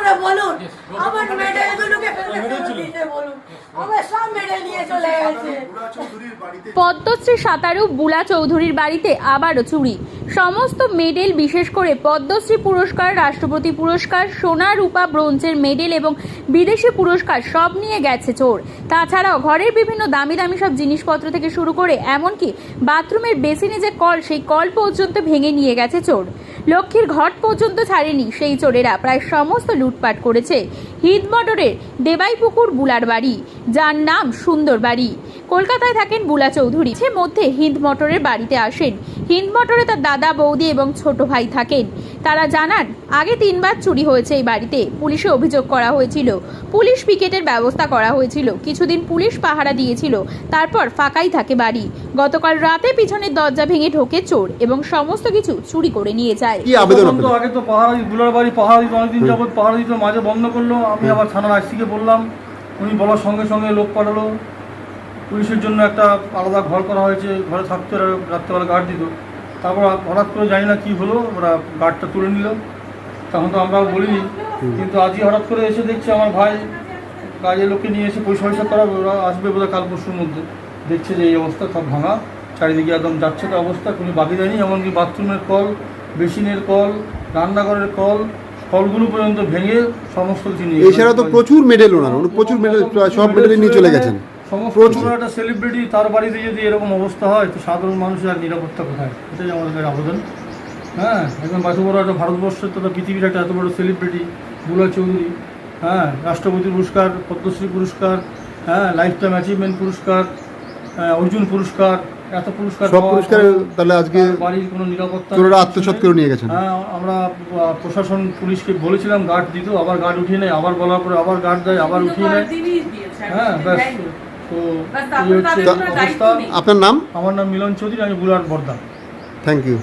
করে বলুন আমার মেডেলগুলোকে দিতে বলুন, আমার সব মেডেল নিয়ে চলে গেছে। পদ্মশ্রী সাঁতারু বুলা চৌধুরীর বাড়িতে আবারও চুরি। সমস্ত মেডেল, বিশেষ করে পদ্মশ্রী পুরস্কার, রাষ্ট্রপতি পুরস্কার, সোনা, রূপা, ব্রোঞ্জের মেডেল এবং বিদেশি পুরস্কার সব নিয়ে গেছে চোর। তাছাড়াও ঘরের বিভিন্ন দামি দামি সব জিনিসপত্র থেকে শুরু করে এমনকি বাথরুমের বেসিনে যে কল, সেই কল পর্যন্ত ভেঙে নিয়ে গেছে চোর। লক্ষ্মীর ঘট পর্যন্ত ছাড়েনি সেই চোরেরা, প্রায় সমস্ত লুটপাট করেছে। হিন্দমটরের দেবাইপুকুর বুলার বাড়ি, যার নাম সুন্দর বাড়ি। কলকাতায় থাকেন বুলা চৌধুরী, সে মধ্যে হিন্দমটরের বাড়িতে আসেন। হিন্দমটরে তার দাদা, বৌদি এবং ছোট ভাই থাকেন। তারা জানান আগে 3 বার চুরি হয়েছে এই বাড়িতে। পুলিশে অভিযোগ করা হয়েছিল, পুলিশ পিকেটের ব্যবস্থা করা হয়েছিল, কিছুদিন পুলিশ পাহারা দিয়েছিল, তারপর ফাঁকাই থাকে বাড়ি। গতকাল রাতে পিছনের দরজা ভেঙে ঢোকে চোর এবং সমস্ত কিছু চুরি করে নিয়ে যায়। কি আবেদন? আগে তো পাহারা বুলার বাড়ি পাহারা দিত, অনেকদিন যাবত পাহারা দিত, মাঝে বন্ধ করলো। আমি আবার থানার আইসিকে বললাম, উনি বলার সঙ্গে সঙ্গে লোক পাঠালো। পুলিশের জন্য একটা আলাদা ঘর করা হয়েছে, ঘরে থাকতে রাত্রেবেলা গার্ড দিত। তারপর হঠাৎ করে জানি না কি হলো, ওরা গার্ডটা তুলে নিল। তখন তো আমরাও বলিনি, কিন্তু আজই হঠাৎ করে এসে দেখছি আমার ভাই কাজের লোককে নিয়ে এসে পয়সা করাবে, ওরা আসবে বোধহয় কাল পরশুর মধ্যে। দেখছে যে এই অবস্থা, সব ভাঙা, চারিদিকে একদম যাচ্ছে তো অবস্থা, কোনো বাকি দেয়নি। এমনকি বাথরুমের কল, বেসিনের কল, রান্নাঘরের কল, কলগুলো পর্যন্ত ভেঙে সমস্ত জিনিস। এছাড়া তো প্রচুর মেডেল, ওনার প্রচুর মেডেল, সব মেডেল নিয়ে চলে গেছেন। সমস্ত একটা সেলিব্রিটি, তার বাড়িতে যদি এরকম অবস্থা হয় তো সাধারণ মানুষের আর নিরাপত্তা কোথায়? এটাই আমাদের আবেদন। হ্যাঁ, একদম এত বড় একটা ভারতবর্ষের তথা পৃথিবীর একটা এত বড় সেলিব্রিটি বুলা চৌধুরী, হ্যাঁ, রাষ্ট্রপতি পুরস্কার, পদ্মশ্রী পুরস্কার, হ্যাঁ, লাইফ টাইম অ্যাচিভমেন্ট পুরস্কার, অর্জুন পুরস্কার, এত পুরস্কার, সব পুরস্কার। তাহলে আজকে বাড়ির কোনো নিরাপত্তা চোরেরা আত্মসাৎ করে নিয়ে গেছেন। হ্যাঁ, আমরা প্রশাসন পুলিশকে বলেছিলাম গার্ড দিত, আবার গার্ড উঠিয়ে নেয়, আবার বলার পরে আবার গার্ড দেয়, আবার উঠিয়ে নেয়। হ্যাঁ, ব্যাস। তো এই হচ্ছে অবস্থা। আপনার নাম? আমার নাম মিলন চৌধুরী, আমি বুলার বর্দা। Thank you.